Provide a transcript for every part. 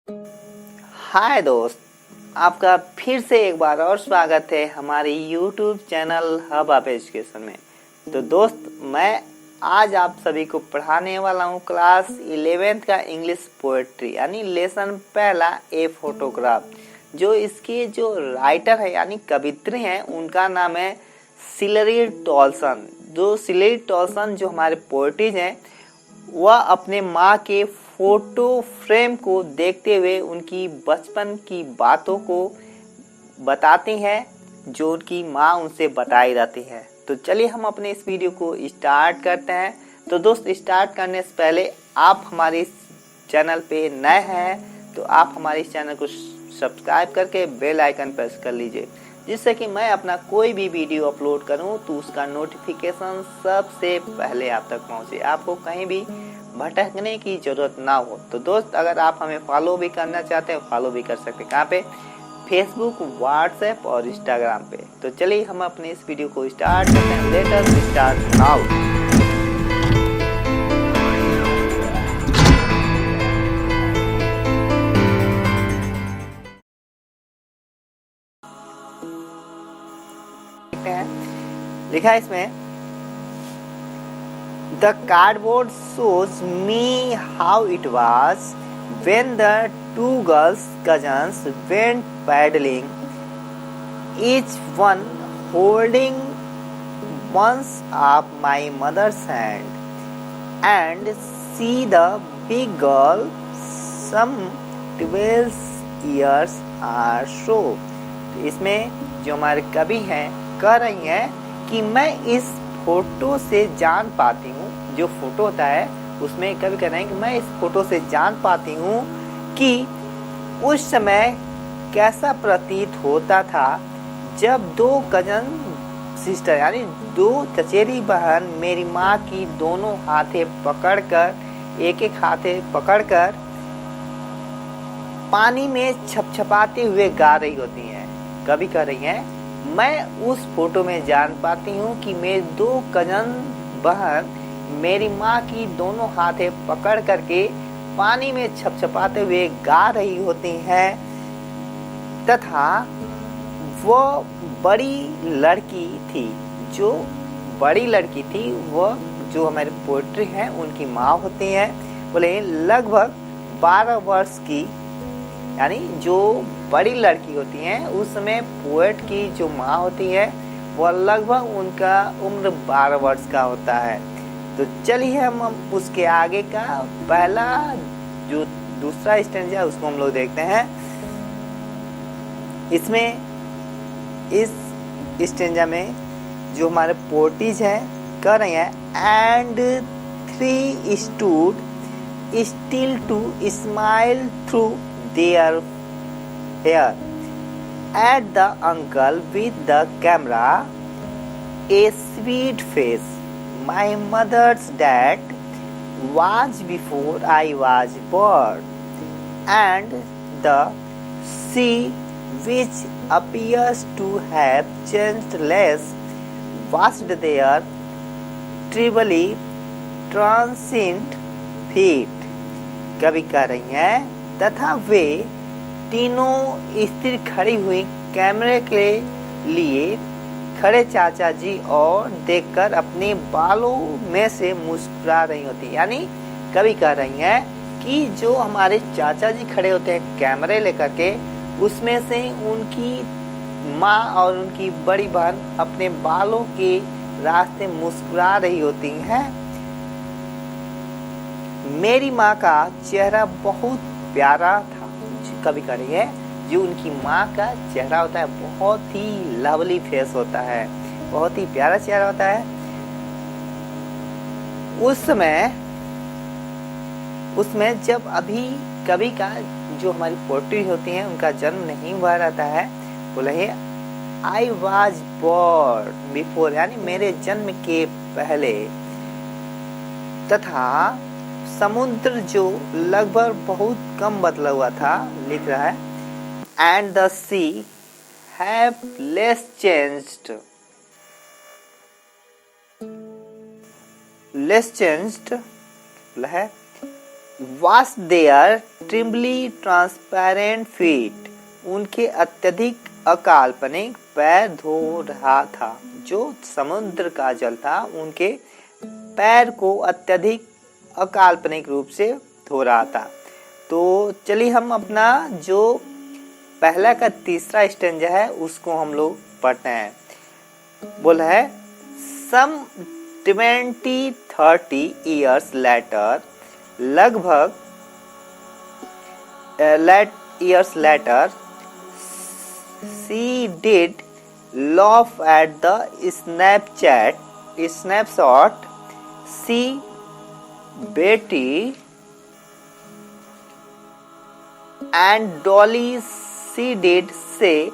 हाय दोस्त, आपका फिर से एक बार और स्वागत है हमारे YouTube channel hub of education में। तो दोस्त, मैं आज आप सभी को पढ़ाने वाला हूँ क्लास 11th का इंग्लिश पोएट्री यानी लेसन पहला ए फोटोग्राफ। जो इसके जो राइटर है यानी कवित्री हैं उनका नाम है सिलरी टॉल्सन। जो सिलरी टॉल्सन जो हमारे पोएट्रीज हैं वह अपने माँ के फोटो फ्रेम को देखते हुए उनकी बचपन की बातों को बताती हैं जो उनकी माँ उनसे बताई जाती है। तो चलिए हम अपने इस वीडियो को स्टार्ट करते हैं। तो दोस्त, स्टार्ट करने से पहले आप हमारे इस चैनल पे नए हैं तो आप हमारे इस चैनल को सब्सक्राइब करके बेल आइकन प्रेस कर लीजिए, जिससे कि मैं अपना कोई भी वीडियो अपलोड करूं तो उसका नोटिफिकेशन सबसे पहले आप तक पहुंचे, आपको कहीं भी भटकने की जरूरत ना हो। तो दोस्त, अगर आप हमें फॉलो भी करना चाहते हैं फॉलो भी कर सकते हैं। कहाँ पे? फेसबुक, व्हाट्सएप और इंस्टाग्राम पे। तो चलिए हम अपने इस वीडियो को स्टार्ट करते हैं। Let us start now. लिखा है इसमें, The cardboard shows me how it was when the two cousins went paddling, each one holding once of my mother's hand, and see the big girl, some 12 years or so. इसमें जो हमारे कवि हैं कह रही हैं कि मैं इस फोटो से जान पाती हूँ, जो फोटो होता है उसमें कभी कह रहे हैं कि मैं इस फोटो से जान पाती हूँ कि उस समय कैसा प्रतीत होता था जब दो कजन सिस्टर यानी दो चचेरी बहन मेरी माँ की दोनों हाथे पकड़कर एक एक हाथे पकड़कर पानी में छपछपाते हुए गा रही होती हैं। कभी कह रही हैं मैं उस फोटो में जान पाती हूँ कि मेरी दो कजन बहन मेरी माँ की दोनों हाथे पकड़ करके पानी में छपछपाते हुए गा रही होती हैं, तथा वो बड़ी लड़की थी। जो बड़ी लड़की थी वह जो हमारे पोएट्री हैं उनकी माँ होती हैं। बोले लगभग 12 वर्ष की, यानी जो बड़ी लड़की होती हैं उस समय पोएट की जो माँ होती है वह लगभग उनका उम्र 12 वर्ष का होता है। तो चलिए हम उसके आगे का पहला जो दूसरा स्टैंजा उसको हम लोग देखते हैं। इसमें इस स्टैंजा में जो हमारे पोएट्रीज हैं कह रहे हैं, and 3 stood still to smile through their hair at the uncle with the camera, a sweet face. My mother's dad was before I was born, and the sea, which appears to have changed less, washed their trebly transient feet. कवि कह रही हैं, तथा वे तीनों स्त्री खड़ी हुई कैमरे के लिए खड़े चाचा जी और देखकर अपने बालों में से मुस्कुरा रही होती। यानी कवि कह रही हैं कि जो हमारे चाचा जी खड़े होते हैं कैमरे लेकर के, उसमें से उनकी माँ और उनकी बड़ी बहन अपने बालों के रास्ते मुस्कुरा रही होती हैं। मेरी माँ का चेहरा बहुत प्यारा था। कभी कह रही है जो उनकी माँ का चेहरा होता है बहुत ही लवली फेस होता है, बहुत ही प्यारा चेहरा होता है। उसमें जब अभी कवि का जो हमारी पोएट्री होती है उनका जन्म नहीं हुआ रहता है, बोले आई वॉज बोर्न बिफोर, यानी मेरे जन्म के पहले, तथा समुद्र जो लगभग बहुत कम बदला हुआ था, लिख रहा है, and the sea have less changed है was their extremely transparent feet, उनके अत्यधिक अकाल्पनिक पैर धो रहा था। जो समुद्र का जल था उनके पैर को अत्यधिक अकाल्पनिक रूप से धो रहा था। तो चलिए हम अपना जो पहला का तीसरा स्टेंजा है उसको हम लोग पढ़ते हैं। बोला है सम 20-30 years later, लगभग years later, she did laugh at the snapshot. She, Betty and Dolly, she did say,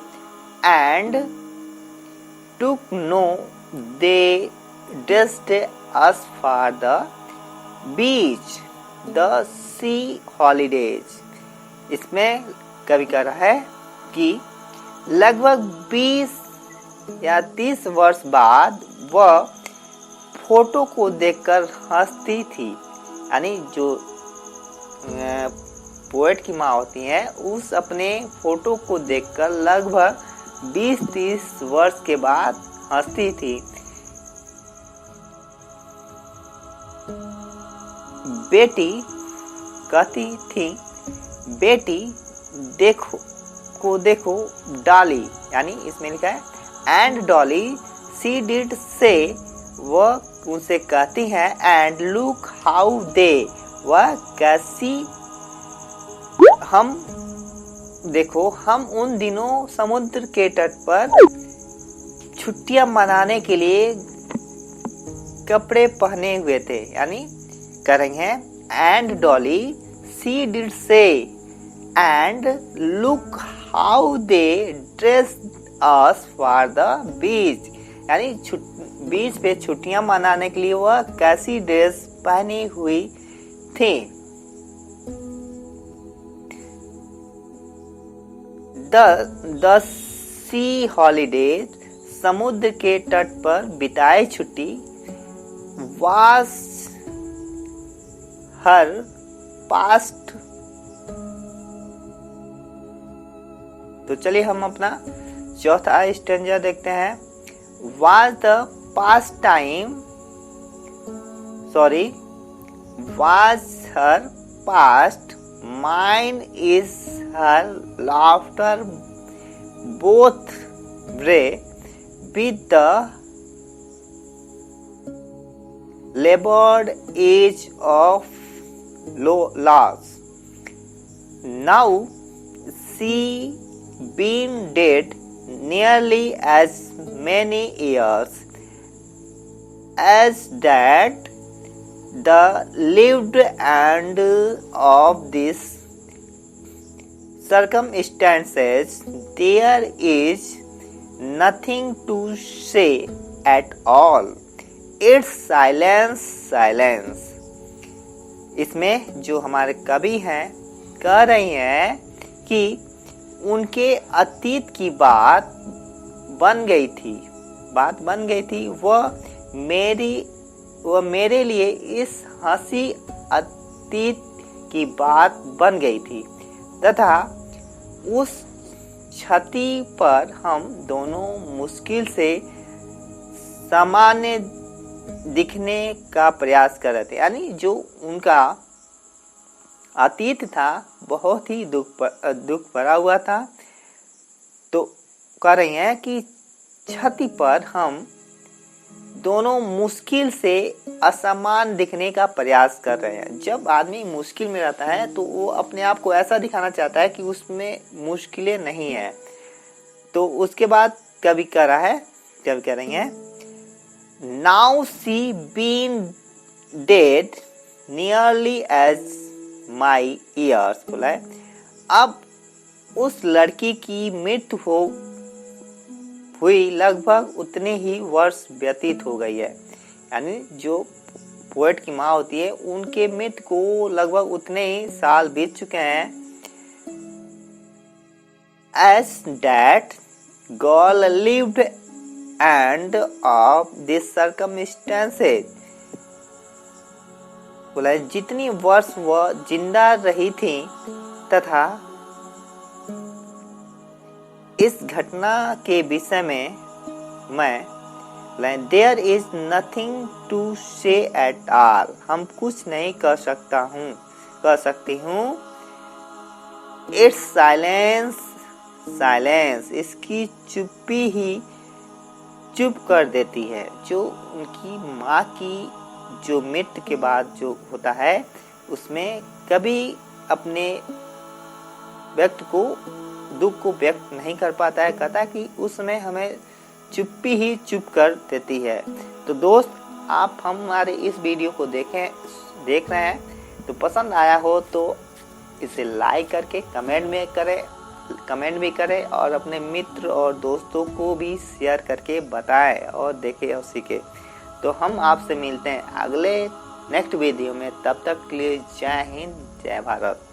and took no, they dressed us for the beach, the sea holidays. इसमें कवि कह रहा है कि लगभग 20 या 30 वर्ष बाद वह फोटो को देखकर हंसती थी। यानी जो पोएट की माँ होती हैं उस अपने फोटो को देखकर लगभग 20-30 वर्ष के बाद हंसती थी। बेटी कहती थी, बेटी देखो डॉली, यानी इसमें लिखा है एंड डॉली सी डिड से, वह उनसे कहती है एंड लुक हाउ दे, वह कैसी, हम देखो हम उन दिनों समुद्र के तट पर छुट्टियां मनाने के लिए कपड़े पहने हुए थे। यानी करेंगे एंड डॉली सी डिड से and look how they dress us for the beach, यानी बीच पे छुट्टियां मनाने के लिए वह कैसी ड्रेस पहनी हुई थी। द सी हॉलीडेज, समुद्र के तट पर बिताई छुट्टी, वाज हर पास्ट। तो चलिए हम अपना चौथा स्टेंजा देखते हैं। Was the past time, sorry, was her past, mine is her laughter, both ray with the labored age of loss. Now she been dead nearly as many years as that the lived, and of this circumstances there is nothing to say at all. It's silence, silence. इसमें जो हमारे कवि हैं कह रही हैं कि उनके अतीत की बात बन गई थी, वह मेरे लिए इस हंसी अतीत की बात बन गई थी, तथा उस क्षति पर हम दोनों मुश्किल से सामान्य दिखने का प्रयास कर रहे थे। यानी जो उनका अतीत था बहुत ही दुख भरा हुआ था। तो कह रही हैं कि क्षति पर हम दोनों मुश्किल से असमान दिखने का प्रयास कर रहे हैं। जब आदमी मुश्किल में रहता है तो वो अपने आप को ऐसा दिखाना चाहता है कि उसमें मुश्किलें नहीं है। तो उसके बाद कवि कह रही हैं now sea been dead nearly as my years, बोला है अब उस लड़की की मृत्यु हुई लगभग उतने ही वर्ष व्यतीत हो गई है। यानी जो पोएट की माँ होती है उनके मृत्यु को लगभग उतने ही साल बीत चुके हैं। As that girl lived and of these circumstances, बोला जितनी वर्ष वह जिंदा रही थी तथा इस घटना के विषय में मैं देयर इज नथिंग टू से एट ऑल, हम कुछ नहीं कह सकती हूँ। इट्स साइलेंस, इसकी चुप्पी ही चुप कर देती है। जो उनकी माँ की जो मृत्यु के बाद जो होता है उसमें कभी अपने व्यक्त को दुख को व्यक्त नहीं कर पाता है, कहता है कि उसमें हमें चुप्पी ही चुप कर देती है। तो दोस्त, आप हमारे इस वीडियो को देख रहे हैं तो पसंद आया हो तो इसे लाइक करके कमेंट भी करें और अपने मित्र और दोस्तों को भी शेयर करके बताएं और देखें और सीखें। तो हम आपसे मिलते हैं अगले नेक्स्ट वीडियो में, तब तक के लिए जय हिंद, जय भारत।